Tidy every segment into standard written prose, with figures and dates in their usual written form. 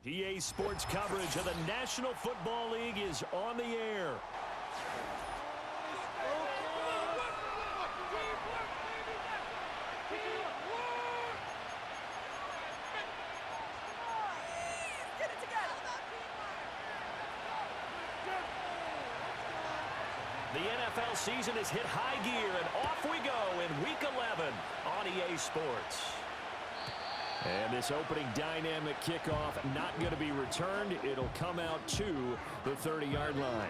EA Sports coverage of the National Football League is on the air. The NFL season has hit high gear, and off we go in Week 11 on EA Sports. And this opening dynamic kickoff not going to be returned. It'll come out to the 30-yard line.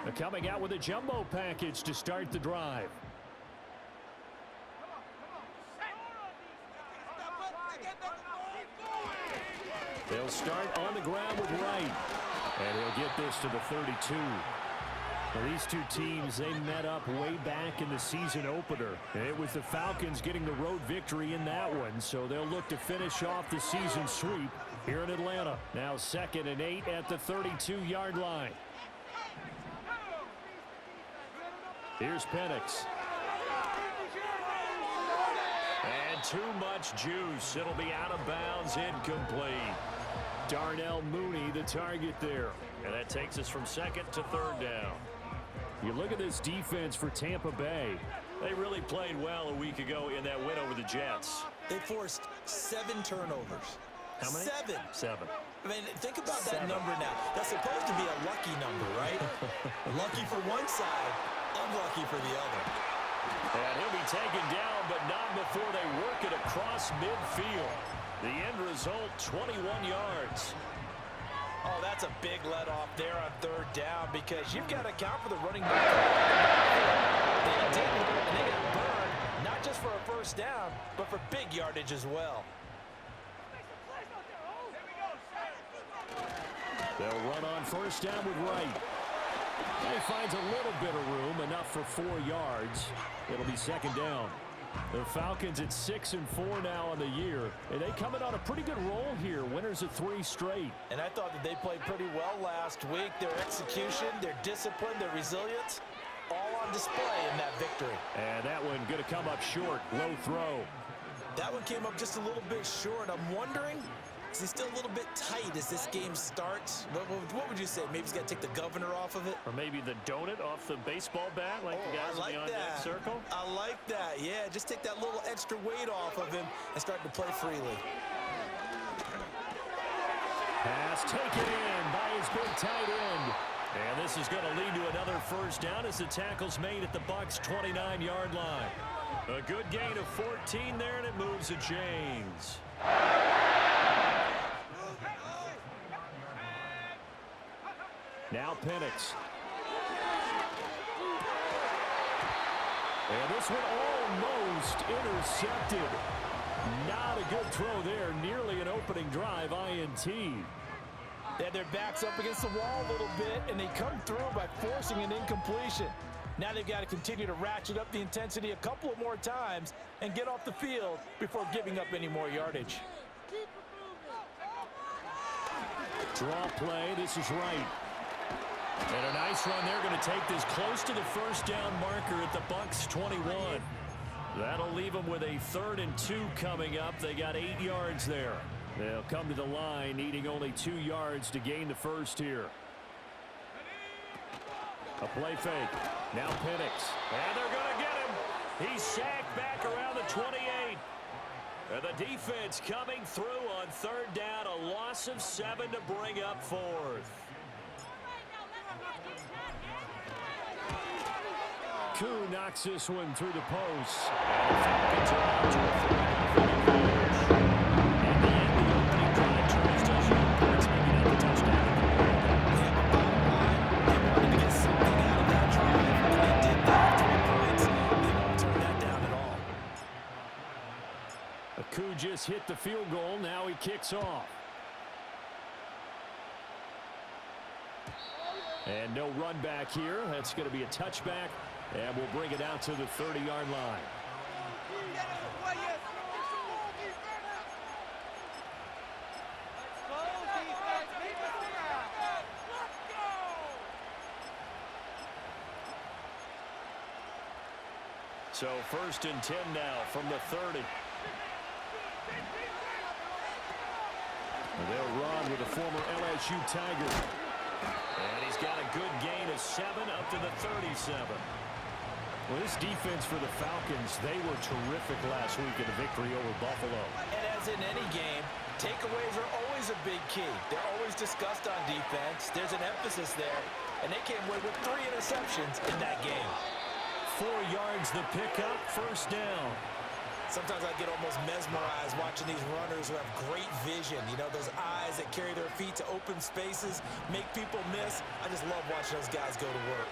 They're coming out with a jumbo package to start the drive. They'll start on the ground with Wright. And he'll get this to the 32. Well, these two teams, they met up way back in the season opener. And it was the Falcons getting the road victory in that one. So they'll look to finish off the season sweep here in Atlanta. Now 2nd and 8 at the 32-yard line. Here's Penix. And too much juice. It'll be out of bounds, incomplete. Darnell Mooney, the target there. And that takes us from 2nd to 3rd down. You look at this defense for Tampa Bay. They really played well a week ago in that win over the Jets. They forced 7 turnovers. How many? 7. 7. I mean, think about that number now. That's supposed to be a lucky number, right? Lucky for one side, unlucky for the other. And he'll be taken down, but not before they work it across midfield. The end result, 21 yards. Oh, that's a big let-off there on 3rd down because you've got to account for the running back. They didn't, and they got burned, not just for a 1st down, but for big yardage as well. They'll run on 1st down with Wright. He finds a little bit of room, enough for 4 yards. It'll be 2nd down. The Falcons at 6-4 now on the year, and they coming on a pretty good roll here. Winners of 3 straight. And I thought that they played pretty well last week. Their execution, their discipline, their resilience, all on display in that victory. And that one going to come up short. Low throw. That one came up just a little bit short. I'm wondering, is he still a little bit tight as this game starts? What would you say? Maybe he's got to take the governor off of it? Or maybe the donut off the baseball bat like the guys in the on-deck circle? I like that. Yeah, just take that little extra weight off of him and start to play freely. Pass taken in by his big tight end. And this is going to lead to another 1st down as the tackle's made at the Bucs' 29-yard line. A good gain of 14 there, and it moves the chains. Now Penix. And this one almost intercepted. Not a good throw there. Nearly an opening drive INT. They had their backs up against the wall a little bit, and they come through by forcing an incompletion. Now they've got to continue to ratchet up the intensity a couple of more times and get off the field before giving up any more yardage. Draw play. This is Wright. And a nice run there, going to take this close to the 1st down marker at the Bucs' 21. That'll leave them with a 3rd and 2 coming up. They got 8 yards there. They'll come to the line, needing only 2 yards to gain the 1st here. A play fake. Now Penix. And they're going to get him. He's sacked back around the 28. And the defense coming through on 3rd down. A loss of 7 to bring up 4th. Koo knocks this one through the post. Koo just hit the field goal. Now he kicks off. And no run back here. That's going to be a touchback. And we'll bring it out to the 30-yard line. So 1st and 10 now from the 30. And they'll run with the former LSU Tiger. And he's got a good gain of 7 up to the 37. Well, this defense for the Falcons, they were terrific last week in the victory over Buffalo. And as in any game, takeaways are always a big key. They're always discussed on defense. There's an emphasis there. And they came away with 3 interceptions in that game. 4 yards the pickup, 1st down. Sometimes I get almost mesmerized watching these runners who have great vision. You know, those eyes that carry their feet to open spaces, make people miss. I just love watching those guys go to work.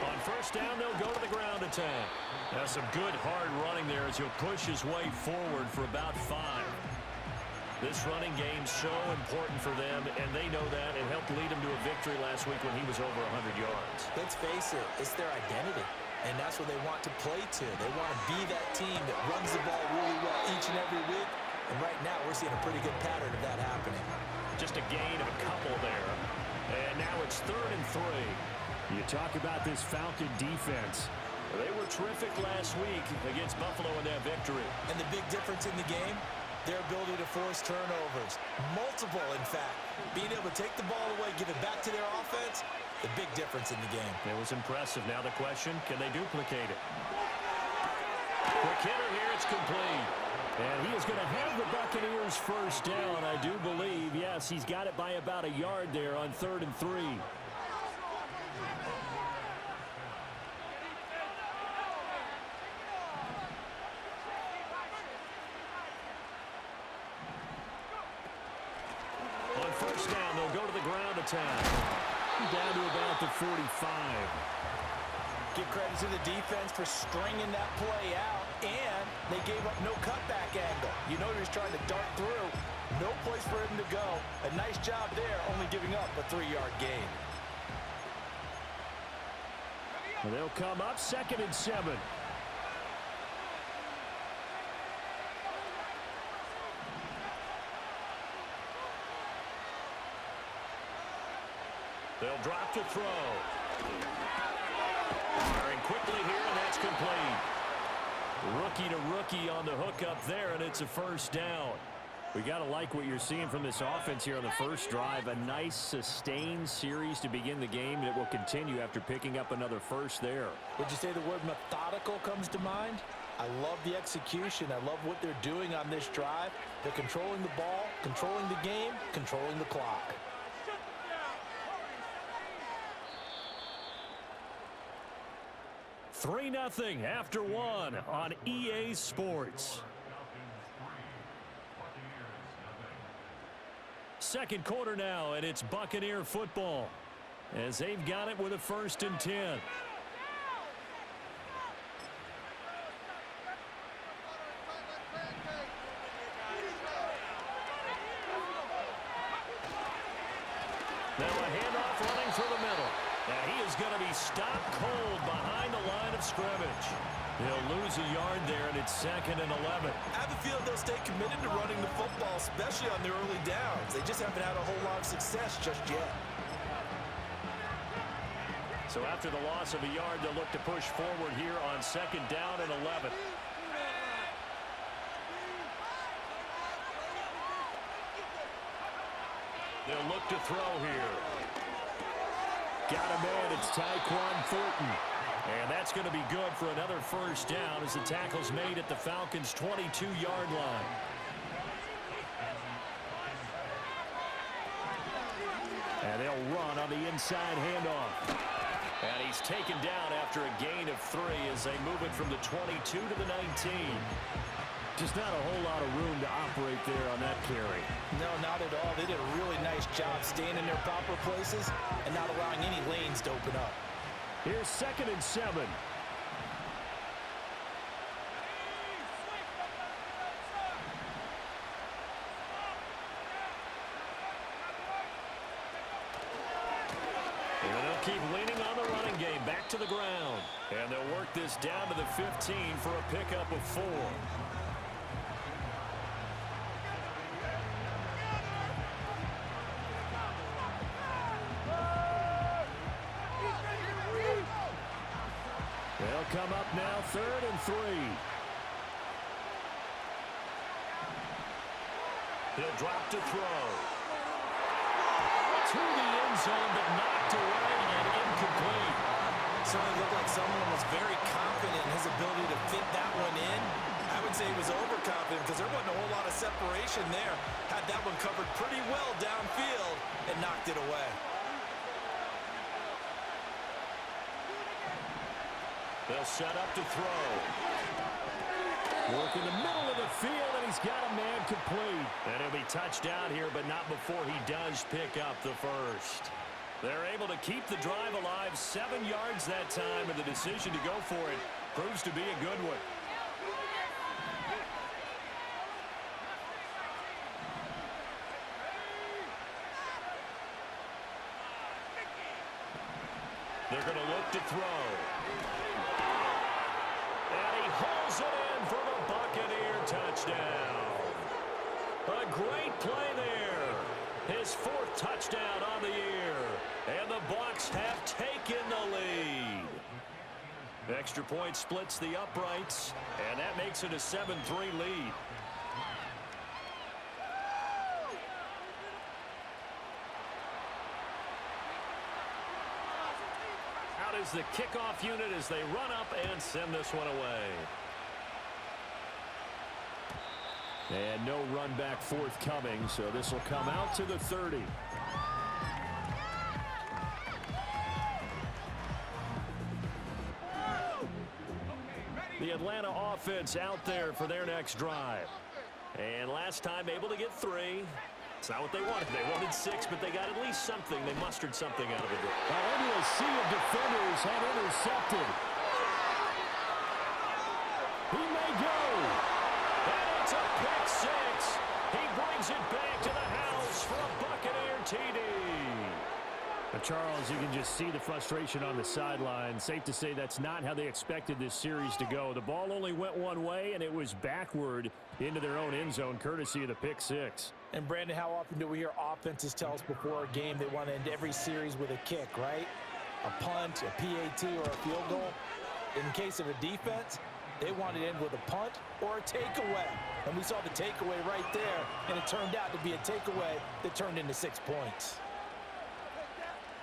On 1st down, they'll go to the ground attack. Now some good hard running there as he'll push his way forward for about 5. This running game's so important for them, and they know that. It helped lead them to a victory last week when he was over 100 yards. Let's face it, it's their identity, and that's what they want to play to. They want to be that team that runs the ball really well each and every week, and right now we're seeing a pretty good pattern of that happening. Just a gain of a couple there, and now it's 3rd and 3. You talk about this Falcon defense. They were terrific last week against Buffalo in that victory. And the big difference in the game, their ability to force turnovers. Multiple, in fact. Being able to take the ball away, give it back to their offense, the big difference in the game. It was impressive. Now the question, can they duplicate it? Quick hitter here, it's complete. And he is going to have the Buccaneers 1st down, I do believe. Yes, he's got it by about a yard there on 3rd and 3. On 1st down, they'll go to the ground attack. Down to about the 45. Give credit to the defense for stringing that play out, and they gave up no cutback angle. You know he was trying to dart through. No place for him to go. A nice job there, only giving up a 3-yard gain. And they'll come up 2nd and 7. They'll drop to throw. Firing quickly here, and that's complete. Rookie to rookie on the hookup there, and it's a 1st down. We got to like what you're seeing from this offense here on the first drive. A nice, sustained series to begin the game, and it will continue after picking up another 1st there. Would you say the word methodical comes to mind? I love the execution. I love what they're doing on this drive. They're controlling the ball, controlling the game, controlling the clock. 3-0 after 1 on EA Sports. 2nd quarter now, and it's Buccaneer football as they've got it with a 1st and 10. Now a handoff running through the middle. Now he is going to be stopped cold behind the line of scrimmage. He'll lose a yard there, and it's 2nd and 11. I have a feeling they'll stay committed to running the football, especially on their early downs. They just haven't had a whole lot of success just yet. So after the loss of a yard, they'll look to push forward here on 2nd down and 11. They'll look to throw here. Got a man, it's Tyquan Thornton. And that's going to be good for another 1st down as the tackle's made at the Falcons' 22-yard line. And they'll run on the inside handoff. And he's taken down after a gain of 3 as they move it from the 22 to the 19. Just not a whole lot of room to operate there on that carry. No, not at all. They did a really nice job staying in their proper places and not allowing any lanes to open up. Here's 2nd and 7. And they'll keep leaning on the running game back to the ground. And they'll work this down to the 15 for a pickup of 4. come up now, 3rd and 3. He'll drop to throw. To the end zone, but knocked away and incomplete. Certainly looked like someone was very confident in his ability to fit that one in. I would say he was overconfident because there wasn't a whole lot of separation there. Had that one covered pretty well downfield and knocked it away. They'll set up to throw. Work in the middle of the field, and he's got a man complete. And he'll be touched down here, but not before he does pick up the first. They're able to keep the drive alive, 7 yards that time, and the decision to go for it proves to be a good one. They're going to look to throw. And he hauls it in for the Buccaneer touchdown. A great play there. His 4th touchdown on the year. And the Bucs have taken the lead. Extra point splits the uprights, and that makes it a 7-3 lead. Out is the kickoff unit as they run up and send this one away. And no run back forthcoming, so this will come out to the 30. The Atlanta offense out there for their next drive. And last time able to get 3. It's not what they wanted. They wanted 6, but they got at least something. They mustered something out of it. Now into a sea of defenders had intercepted. He may go. And it's a pick 6. He brings it back to the house for a Buccaneer TD. Now, Charles, you can just see the frustration on the sideline. Safe to say that's not how they expected this series to go. The ball only went one way, and it was backward into their own end zone, courtesy of the pick 6. And, Brandon, how often do we hear offenses tell us before a game they want to end every series with a kick, right? A punt, a PAT, or a field goal. In case of a defense, they want to end with a punt or a takeaway. And we saw the takeaway right there, and it turned out to be a takeaway that turned into 6 points.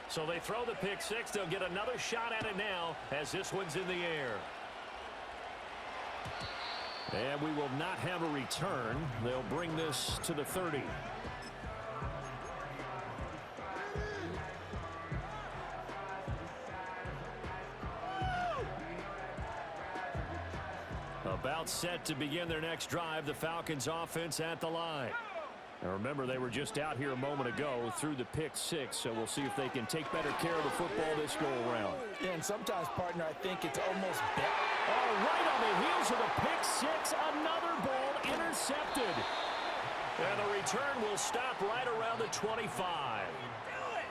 So they throw the pick 6. They'll get another shot at it now as this one's in the air. And we will not have a return. They'll bring this to the 30. About set to begin their next drive. The Falcons offense at the line. Now remember, they were just out here a moment ago through the pick 6, so we'll see if they can take better care of the football this go-around. Yeah, and sometimes, partner, I think it's almost better. Oh, right on the heels of the pick 6, another ball intercepted. And the return will stop right around the 25.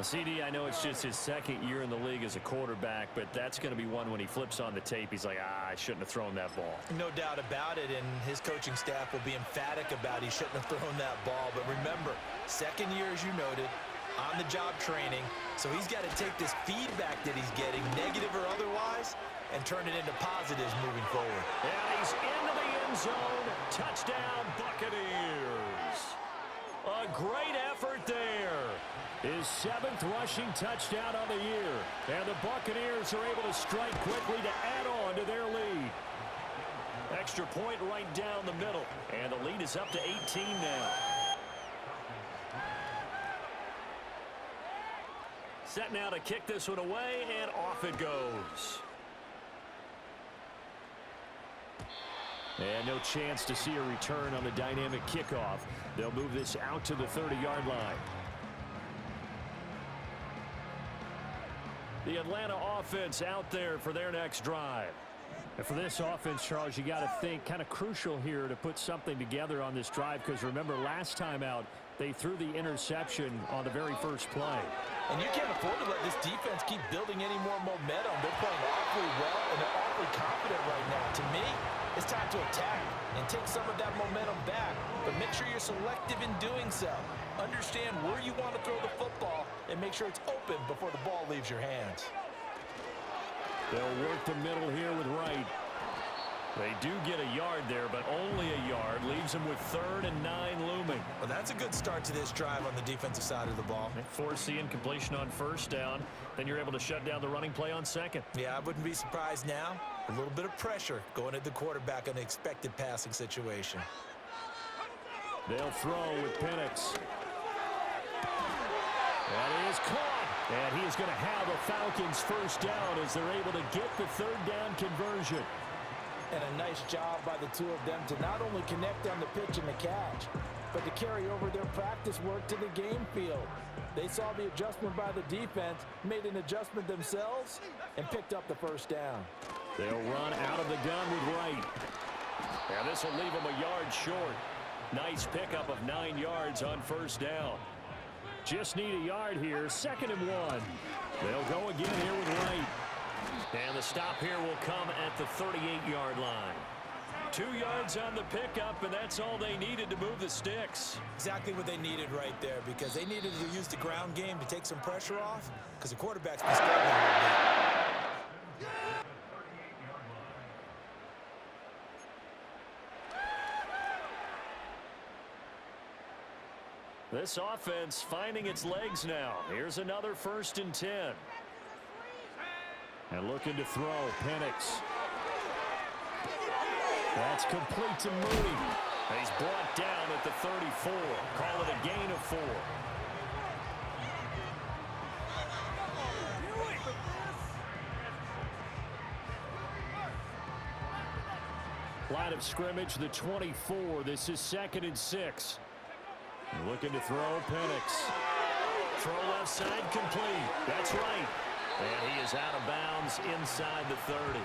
CD, I know it's just his 2nd year in the league as a quarterback, but that's going to be one when he flips on the tape. He's like, I shouldn't have thrown that ball. No doubt about it, and his coaching staff will be emphatic about he shouldn't have thrown that ball. But remember, 2nd year, as you noted, on-the-job training, so he's got to take this feedback that he's getting, negative or otherwise, and turn it into positives moving forward. And he's into the end zone. Touchdown, Buccaneers. A great effort there. His 7th rushing touchdown on the year. And the Buccaneers are able to strike quickly to add on to their lead. Extra point right down the middle. And the lead is up to 18 now. Set now to kick this one away, and off it goes. And no chance to see a return on the dynamic kickoff. They'll move this out to the 30-yard line. The Atlanta offense out there for their next drive. And for this offense, Charles, you got to think kind of crucial here to put something together on this drive, because remember, last time out, they threw the interception on the very first play. And you can't afford to let this defense keep building any more momentum. They're playing awfully well, and they're awfully confident right now. To me, it's time to attack and take some of that momentum back, but make sure you're selective in doing so. Understand where you want to throw the football and make sure it's open before the ball leaves your hands. They'll work the middle here with Wright. They do get a yard there, but only a yard. Leaves them with 3rd and 9 looming. Well, that's a good start to this drive on the defensive side of the ball. They force the incompletion on 1st down. Then you're able to shut down the running play on 2nd. Yeah, I wouldn't be surprised now. A little bit of pressure going at the quarterback in an expected passing situation. They'll throw with Penix. That is caught. And he is going to have a Falcons 1st down as they're able to get the 3rd down conversion. And a nice job by the two of them to not only connect on the pitch and the catch, but to carry over their practice work to the game field. They saw the adjustment by the defense, made an adjustment themselves, and picked up the 1st down. They'll run out of the gun with Wright. And this will leave them a yard short. Nice pickup of 9 yards on 1st down. Just need a yard here, 2nd and 1. They'll go again here with Wright. And the stop here will come at the 38-yard line. 2 yards on the pickup, and that's all they needed to move the sticks. Exactly what they needed right there, because they needed to use the ground game to take some pressure off, because the quarterback's been struggling a little bit. This offense finding its legs now. Here's another 1st and 10. And looking to throw, Penix. That's complete to Mooney. He's brought down at the 34. Call it a gain of 4. Line of scrimmage, the 24. This is 2nd and 6. Looking to throw, Penix. Throw left side, complete. That's right. And he is out of bounds inside the 30.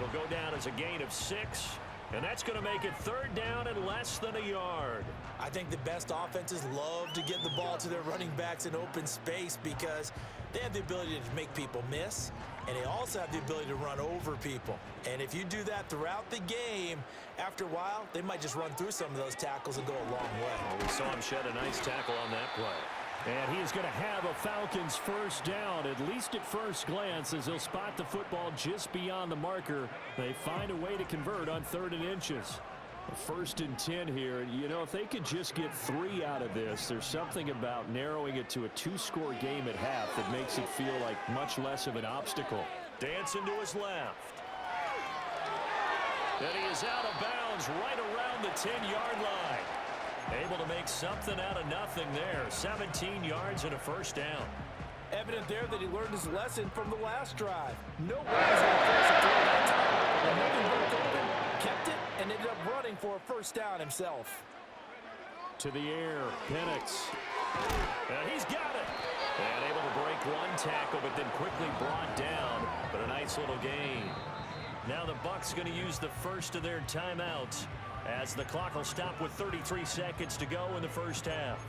Will go down as a gain of 6. And that's going to make it 3rd down and less than a yard. I think the best offenses love to get the ball to their running backs in open space because they have the ability to make people miss, and they also have the ability to run over people. And if you do that throughout the game, after a while, they might just run through some of those tackles and go a long way. Well, we saw him shed a nice tackle on that play. And he is going to have a Falcons 1st down, at least at first glance, as he'll spot the football just beyond the marker. They find a way to convert on 3rd and inches. 1st and 10 here. You know, if they could just get 3 out of this, there's something about narrowing it to a 2-score game at half that makes it feel like much less of an obstacle. Dancing to his left. And he is out of bounds right around the 10-yard line. Able to make something out of nothing there. 17 yards and a 1st down. Evident there that he learned his lesson from the last drive. No way he's going to force it through that time. And nothing broke open, kept it, and ended up running for a 1st down himself. To the air, Penix. And he's got it. And able to break one tackle, but then quickly brought down. But a nice little gain. Now the Bucs going to use the first of their timeouts, as the clock will stop with 33 seconds to go in the 1st half.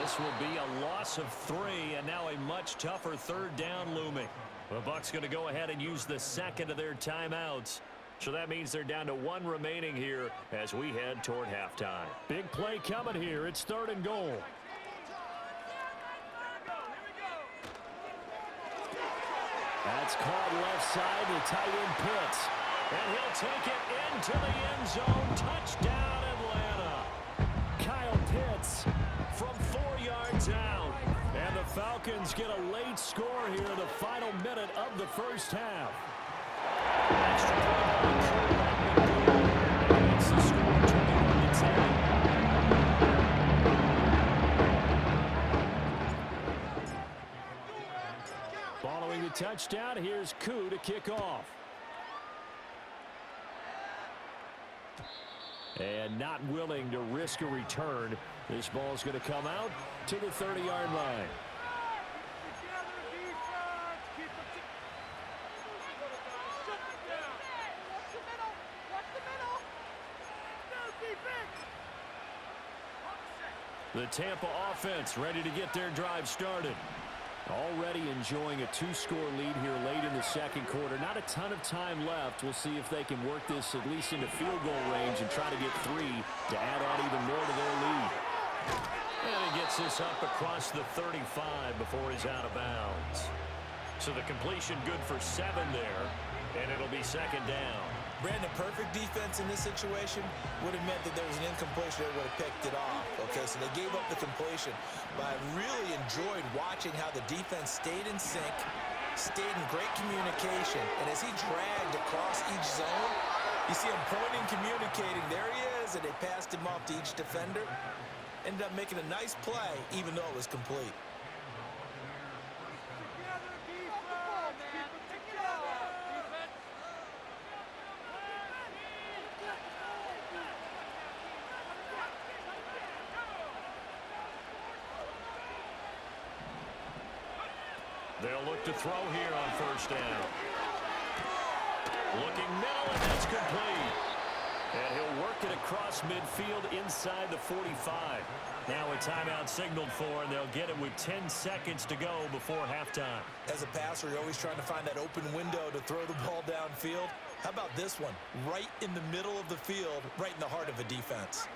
This will be a loss of 3, and now a much tougher 3rd down looming. The Bucs going to go ahead and use the 2nd of their timeouts. So that means they're down to 1 remaining here as we head toward halftime. Big play coming here. It's 3rd and goal. That's caught left side. The tight end Pitts. And he'll take it into the end zone. Touchdown, Atlanta. Kyle Pitts from 4 yards out. And the Falcons get a late score here in the final minute of the 1st half. Extra point by Trey. Makes the score 21-10. Following the touchdown, here's Koo to kick off. And not willing to risk a return. This ball's going to come out to the 30-yard line. The Tampa offense ready to get their drive started. Already enjoying a two-score lead here late in the second quarter. Not a ton of time left. We'll see if they can work this at least into field goal range and try to get 3 to add on even more to their lead. And he gets this up across the 35 before he's out of bounds. So the completion good for 7 there, and it'll be second down. Brandon, perfect defense in this situation would have meant that there was an incompletion. They would have picked it off. Okay, so they gave up the completion. But I really enjoyed watching how the defense stayed in sync, stayed in great communication. And as he dragged across each zone, you see him pointing, communicating. There he is, and they passed him off to each defender. Ended up making a nice play, even though it was complete. They'll look to throw here on first down. Looking middle, and that's complete. And he'll work it across midfield inside the 45. Now a timeout signaled for, and they'll get it with 10 seconds to go before halftime. As a passer, you're always trying to find that open window to throw the ball downfield. How about this one? Right in the middle of the field, right in the heart of a defense.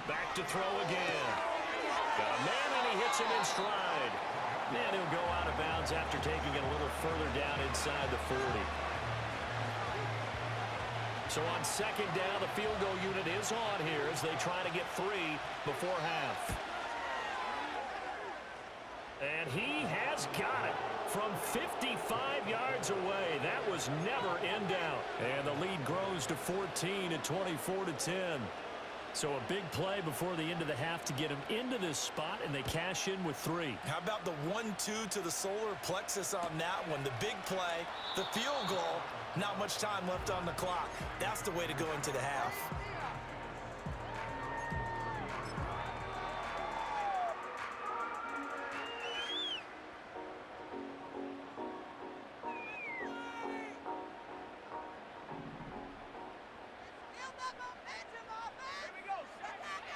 Back to throw again. Got a man, and he hits him in stride. And he'll go out of bounds after taking it a little further down inside the 40. So on second down, the field goal unit is on here as they try to get 3 before half. And he has got it from 55 yards away. That was never in doubt. And the lead grows to 14 at 24-10. So a big play before the end of the half to get him into this spot, and they cash in with 3. How about the 1-2 to the solar plexus on that one? The big play, the field goal, not much time left on the clock. That's the way to go into the half.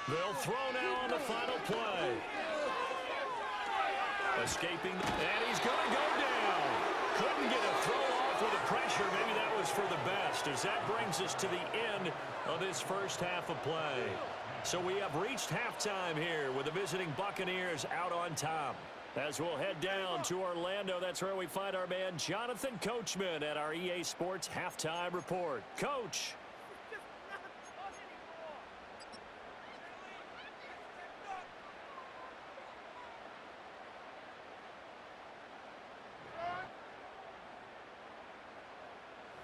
They'll throw now on the final play. Escaping, and he's going to go down. Couldn't get a throw off with the pressure. Maybe that was for the best, as that brings us to the end of this first half of play. So we have reached halftime here with the visiting Buccaneers out on top. As we'll head down to Orlando, that's where we find our man Jonathan Coachman at our EA Sports Halftime Report. Coach.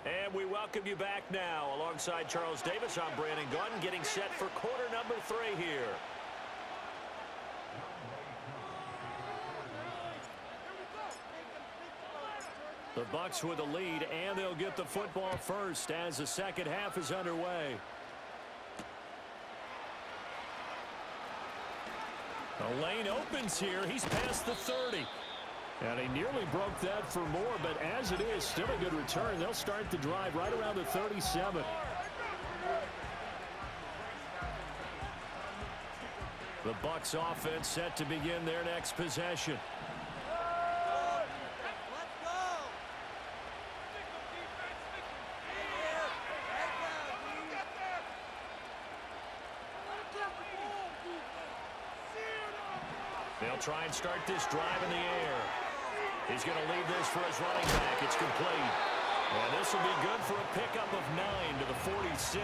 And we welcome you back now. Alongside Charles Davis, I'm Brandon Gaudin, getting set for quarter number 3 here. The Bucs with a lead, and they'll get the football first as the second half is underway. The lane opens here. He's past the 30. And he nearly broke that for more, but as it is, still a good return. They'll start the drive right around the 37. The Bucs offense set to begin their next possession. They'll try and start this drive in the air. He's going to leave this for his running back. It's complete. And this will be good for a pickup of 9 to the 46.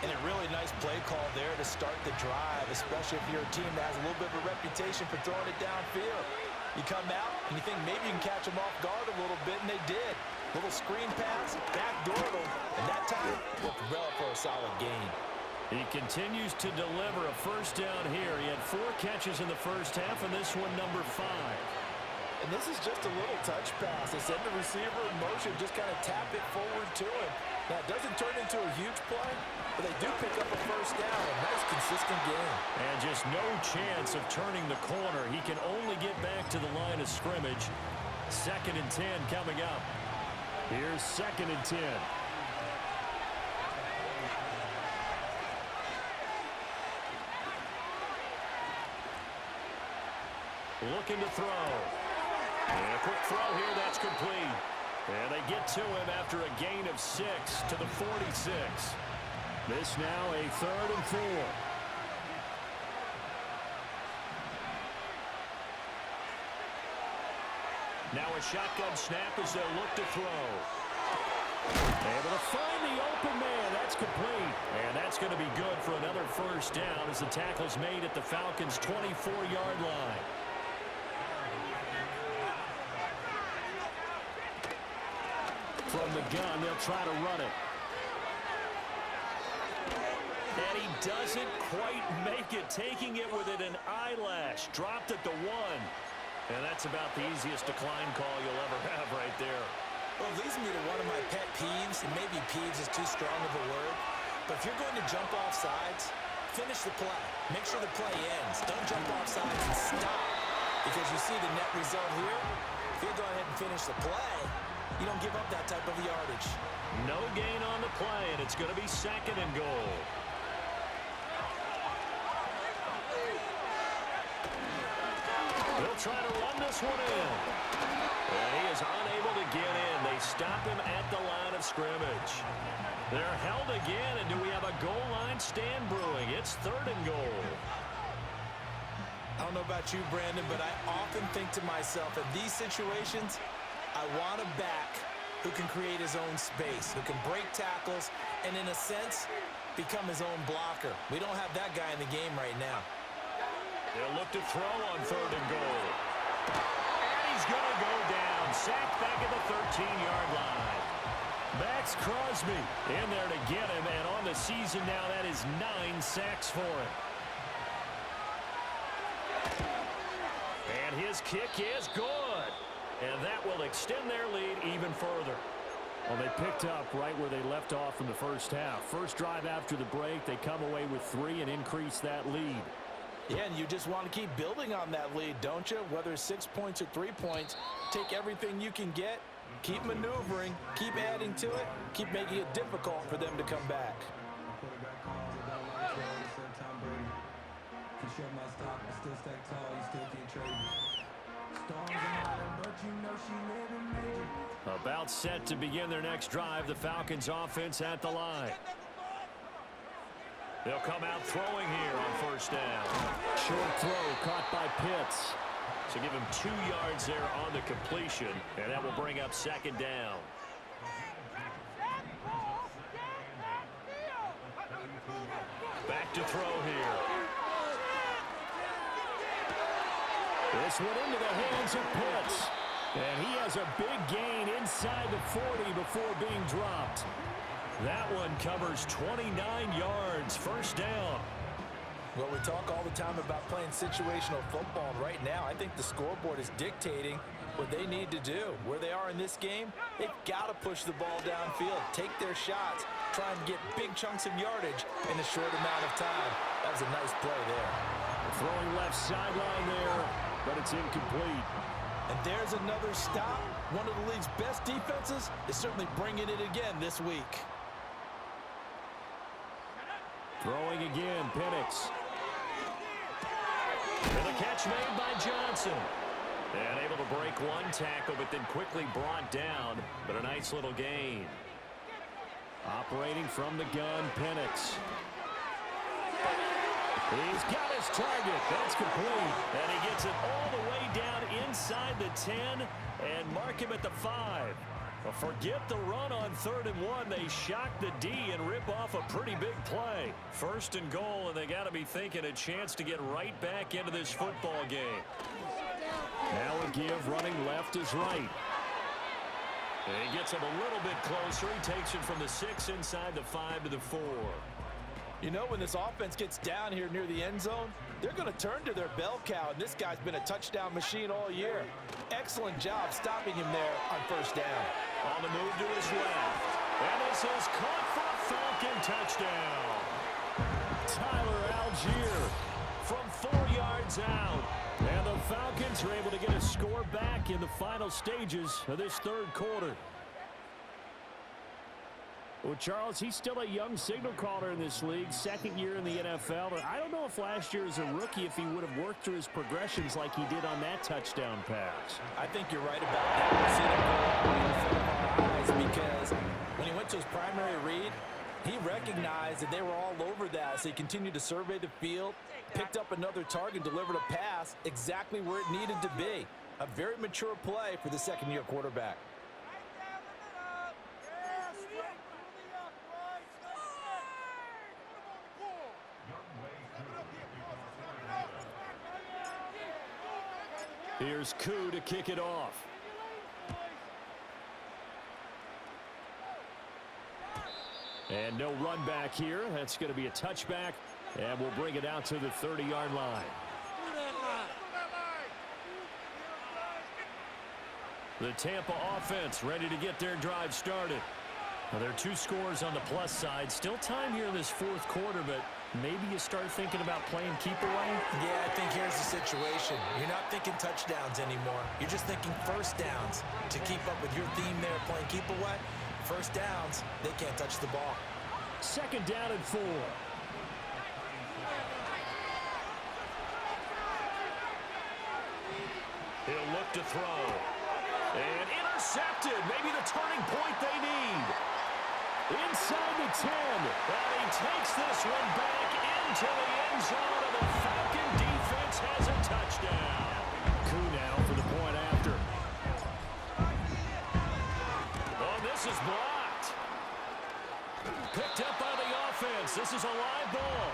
And a really nice play call there to start the drive, especially if you're a team that has a little bit of a reputation for throwing it downfield. You come out and you think maybe you can catch them off guard a little bit, and they did. Little screen pass, backdoor them, and that time looked well for a solid gain. He continues to deliver a first down here. He had 4 catches in the first half, and this one number 5. And this is just a little touch pass. They send the receiver in motion, just kind of tap it forward to him. Now, it doesn't turn into a huge play, but they do pick up a first down. A nice, consistent game. And just no chance of turning the corner. He can only get back to the line of scrimmage. 2nd and 10 coming up. Here's 2nd and 10. looking to throw. And a quick throw here, that's complete. And they get to him after a gain of 6 to the 46. This now a 3rd and 4. Now a shotgun snap as they'll look to throw. Able to find the open man. That's complete. And that's going to be good for another first down as the tackle's made at the Falcons' 24-yard line. From the gun, they'll try to run it. And he doesn't quite make it, taking it within an eyelash. Dropped at the 1. And that's about the easiest decline call you'll ever have right there. Well, it leads me to one of my pet peeves, and maybe peeves is too strong of a word, but if you're going to jump off sides, finish the play. Make sure the play ends. Don't jump off sides and stop, because you see the net result here. If you go ahead and finish the play, you don't give up that type of yardage. No gain on the play, and it's going to be 2nd and goal. They'll try to run this one in. And he is unable to get in. They stop him at the line of scrimmage. They're held again, and do we have a goal line stand brewing? It's 3rd and goal. I don't know about you, Brandon, but I often think to myself, in these situations, I want a back who can create his own space, who can break tackles, and in a sense, become his own blocker. We don't have that guy in the game right now. They'll look to throw on 3rd and goal. And he's going to go down. Sacked back at the 13-yard line. Max Crosby in there to get him. And on the season now, that is 9 sacks for him. And his kick is good. And that will extend their lead even further. Well, they picked up right where they left off in the first half. First drive after the break, they come away with 3 and increase that lead. Yeah, and you just want to keep building on that lead, don't you? Whether it's 6 points or 3 points, take everything you can get, keep maneuvering, keep adding to it, keep making it difficult for them to come back. About set to begin their next drive, the Falcons offense at the line. They'll come out throwing here on 1st down. Short throw caught by Pitts. So give him 2 yards there on the completion, and that will bring up 2nd down. Back to throw here. This one into the hands of Pitts. And he has a big gain inside the 40 before being dropped. That one covers 29 yards, 1st down. Well, we talk all the time about playing situational football. And right now, I think the scoreboard is dictating what they need to do. Where they are in this game, they've got to push the ball downfield, take their shots, try and get big chunks of yardage in a short amount of time. That was a nice play there. Throwing left sideline there, but it's incomplete. And there's another stop. One of the league's best defenses is certainly bringing it again this week. Throwing again, Penix. And the catch made by Johnson. And able to break one tackle, but then quickly brought down. But a nice little gain. Operating from the gun, Penix. He's got his target. That's complete. And he gets it all the way down inside the 10 and mark him at the 5. Well, forget the run on 3rd and 1. They shock the D and rip off a pretty big play. 1st and goal, and they got to be thinking a chance to get right back into this football game. Now a give, running left is right. And he gets him a little bit closer. He takes it from the 6 inside the 5 to the 4. You know, when this offense gets down here near the end zone, they're going to turn to their bell cow, and this guy's been a touchdown machine all year. Excellent job stopping him there on 1st down. On the move to his left. And this is caught for a Falcon touchdown. Tyler Algier from 4 yards out. And the Falcons are able to get a score back in the final stages of this 3rd quarter. Well, Charles, he's still a young signal caller in this league, second year in the NFL. I don't know if last year as a rookie, if he would have worked through his progressions like he did on that touchdown pass. I think you're right about that. We've seen it go in front of our eyes because when he went to his primary read, he recognized that they were all over that, so he continued to survey the field, picked up another target, delivered a pass exactly where it needed to be. A very mature play for the second-year quarterback. Here's Koo to kick it off. And no run back here. That's going to be a touchback, and we'll bring it out to the 30-yard line. The Tampa offense ready to get their drive started. Well, there are two scores on the plus side. Still time here in this fourth quarter, but maybe you start thinking about playing keep away? Yeah, I think here's the situation. You're not thinking touchdowns anymore. You're just thinking first downs. To keep up with your theme there, playing keep away, first downs, they can't touch the ball. Second down and 4. He'll look to throw. And intercepted. Maybe the turning point they need. Inside the 10. And he takes this one back into the end zone, and the Falcon defense has a touchdown. Koo now for the point after. Oh, this is blocked. Picked up by the offense. This is a live ball.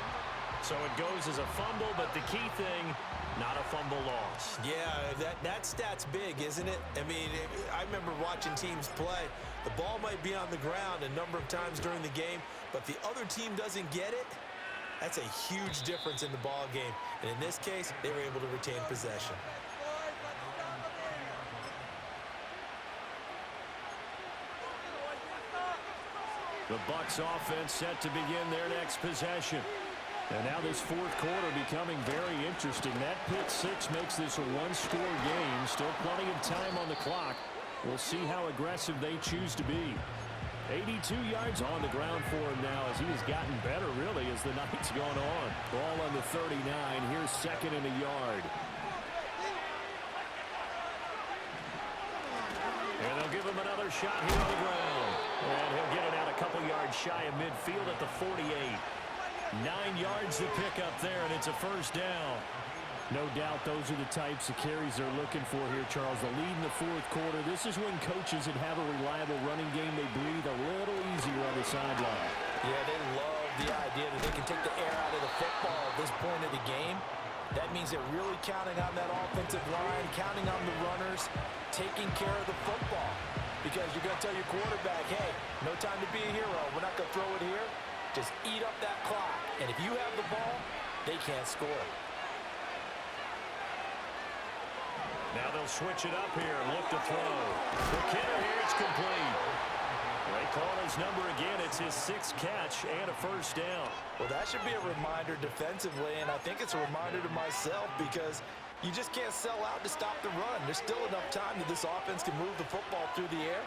So it goes as a fumble, but the key thing, not a fumble loss. Yeah, that stat's big, isn't it? I mean, I remember watching teams play. The ball might be on the ground a number of times during the game, but the other team doesn't get it. That's a huge difference in the ball game. And in this case, they were able to retain possession. The Bucs offense set to begin their next possession. And now this fourth quarter becoming very interesting. That pick six makes this a one-score game. Still plenty of time on the clock. We'll see how aggressive they choose to be. 82 yards on the ground for him now as he has gotten better, really, as the night's gone on. Ball on the 39. Here's second and a yard. And they'll give him another shot here on the ground. And he'll get it out a couple yards shy of midfield at the 48. 9 yards to pick up there, and it's a first down. No doubt those are the types of carries they're looking for here, Charles. The lead in the fourth quarter. This is when coaches that have a reliable running game, they breathe a little easier on the sideline. Yeah, they love the idea that they can take the air out of the football at this point of the game. That means they're really counting on that offensive line, counting on the runners, taking care of the football. Because you're going to tell your quarterback, hey, no time to be a hero. We're not going to throw it here. Just eat up that clock. And if you have the ball, they can't score. Now they'll switch it up here. Look to throw. The kidder here, it's complete. They call his number again. It's his sixth catch and a first down. Well, that should be a reminder defensively, and I think it's a reminder to myself because you just can't sell out to stop the run. There's still enough time that this offense can move the football through the air,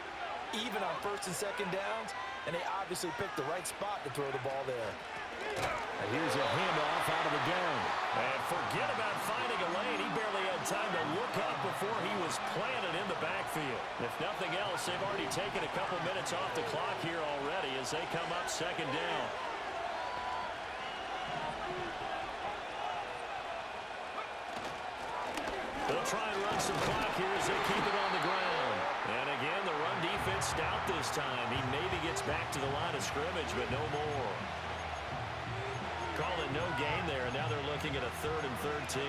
even on first and second downs, and they obviously picked the right spot to throw the ball there. And here's a handoff out of the gun. And forget about finding a lane. He barely had time to look up before he was planted in the backfield. If nothing else, they've already taken a couple minutes off the clock here already as they come up second down. They'll try and run some clock here as they keep it on the ground. And again, the run defense stout this time. He maybe gets back to the line of scrimmage, but no more. Call it no gain there, and now they're looking at a 3rd and 13.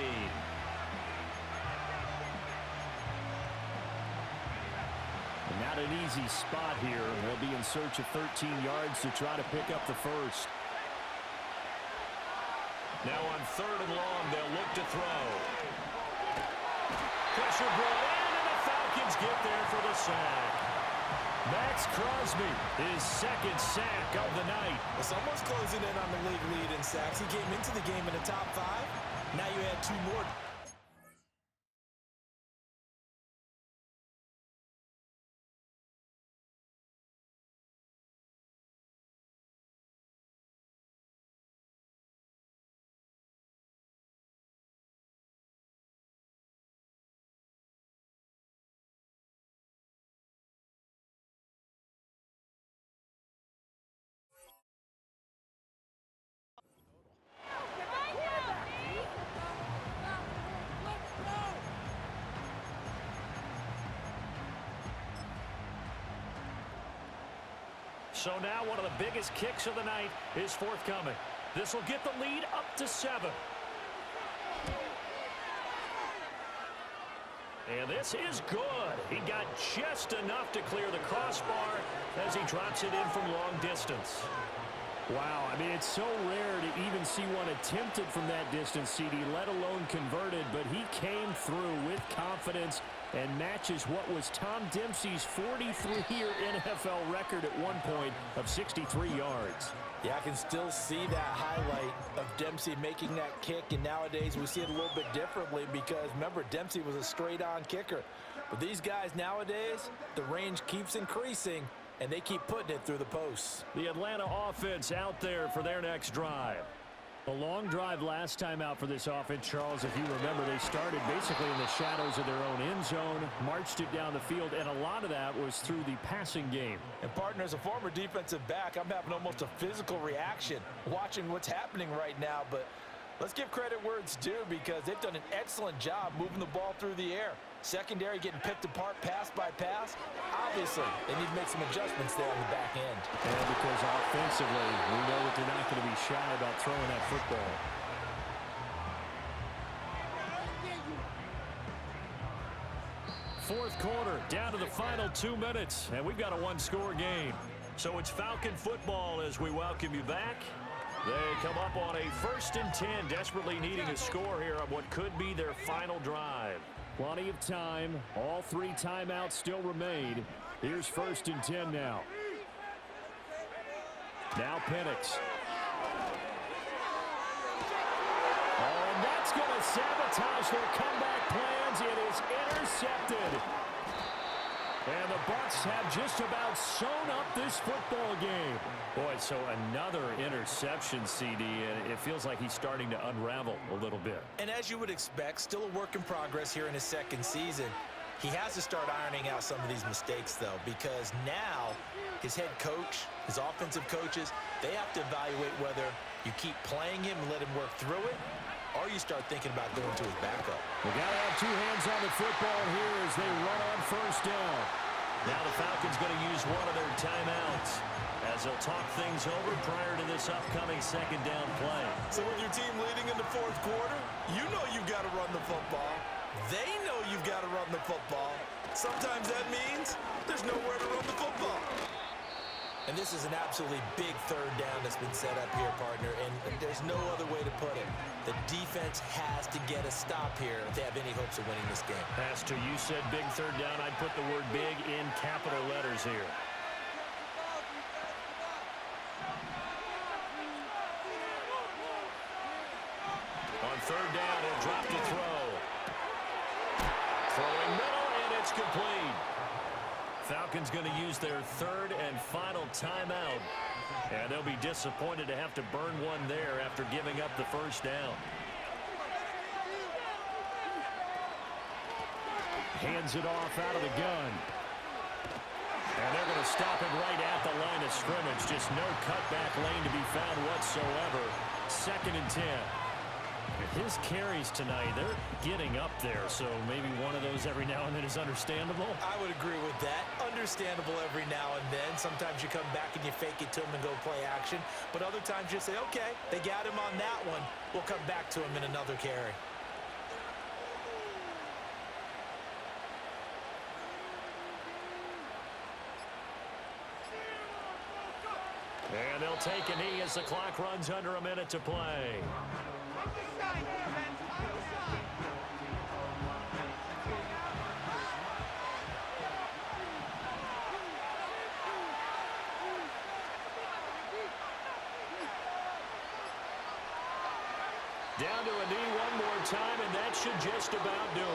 And not an easy spot here. They'll be in search of 13 yards to try to pick up the first. Now on 3rd and long, they'll look to throw. Pressure brought in, and the Falcons get there for the sack. Max Crosby, his second sack of the night. Well, someone's closing in on the league lead in sacks. He came into the game in the top 5. Now you add 2 more. So now one of the biggest kicks of the night is forthcoming. This will get the lead up to 7. And this is good. He got just enough to clear the crossbar as he drops it in from long distance. Wow, I mean, it's so rare to even see one attempted from that distance, CD, let alone converted, but he came through with confidence and matches what was Tom Dempsey's 43-year NFL record at one point of 63 yards. Yeah, I can still see that highlight of Dempsey making that kick, and nowadays we see it a little bit differently because, remember, Dempsey was a straight-on kicker. But these guys nowadays, the range keeps increasing, and they keep putting it through the posts. The Atlanta offense out there for their next drive. A long drive last time out for this offense, Charles. If you remember, they started basically in the shadows of their own end zone, marched it down the field, and a lot of that was through the passing game. And, partner, as a former defensive back, I'm having almost a physical reaction watching what's happening right now. But let's give credit where it's due because they've done an excellent job moving the ball through the air. Secondary getting picked apart pass by pass. Obviously, they need to make some adjustments there on the back end. And because offensively, we know that they're not going to be shy about throwing that football. Fourth quarter, down to the final 2 minutes, and we've got a one-score game. So it's Falcon football as we welcome you back. They come up on a 1st and 10, desperately needing a score here on what could be their final drive. Plenty of time. All 3 timeouts still remain. Here's 1st and 10 now. Now Penix. Oh, and that's going to sabotage their comeback plans. It is intercepted. And the Bucs have just about sewn up this football game. Boy, so another interception, CD, and it feels like he's starting to unravel a little bit. And as you would expect, still a work in progress here in his second season. He has to start ironing out some of these mistakes, though, because now his head coach, his offensive coaches, they have to evaluate whether you keep playing him and let him work through it, or you start thinking about going to his backup. We got to have 2 hands on the football here as they run on 1st down. Now the Falcons going to use one of their timeouts as they'll talk things over prior to this upcoming 2nd down play. So with your team leading in the 4th quarter, you know you've got to run the football. They know you've got to run the football. Sometimes that means there's nowhere to run the football. And this is an absolutely big 3rd down that's been set up here, partner, and there's no other way to put it. The defense has to get a stop here if they have any hopes of winning this game. Pastor, you said big 3rd down. I'd put the word big in capital letters here. On 3rd down, he'll drop to throw. Throwing middle, and it's complete. Falcons going to use their 3rd and final timeout. And they'll be disappointed to have to burn one there after giving up the 1st down. Hands it off out of the gun. And they're going to stop it right at the line of scrimmage. Just no cutback lane to be found whatsoever. 2nd and 10. His carries tonight, they're getting up there, so maybe one of those every now and then is understandable. I would agree with that. Understandable every now and then. Sometimes you come back and you fake it to him and go play action. But other times you say, okay, they got him on that one. We'll come back to him in another carry. And they'll take a knee as the clock runs under a minute to play. Down to a knee one more time, and that should just about do it.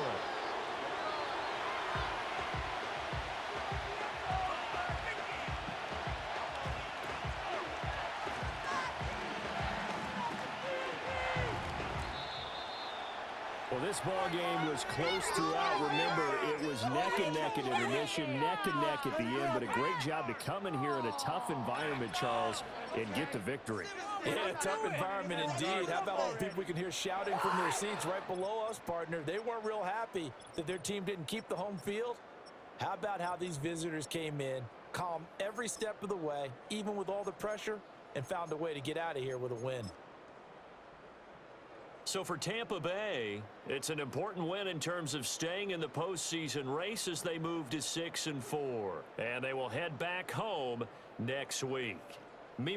Well, this ball game was close throughout. Remember, it was neck and neck at intermission, neck and neck at the end, but a great job to come in here in a tough environment, Charles, and get the victory. Yeah, tough environment indeed. How about all the people we can hear shouting from their seats right below us, partner? They weren't real happy that their team didn't keep the home field. How about how these visitors came in, calm every step of the way, even with all the pressure, and found a way to get out of here with a win. So for Tampa Bay, it's an important win in terms of staying in the postseason race as they move to 6-4. And they will head back home next week. Meanwhile,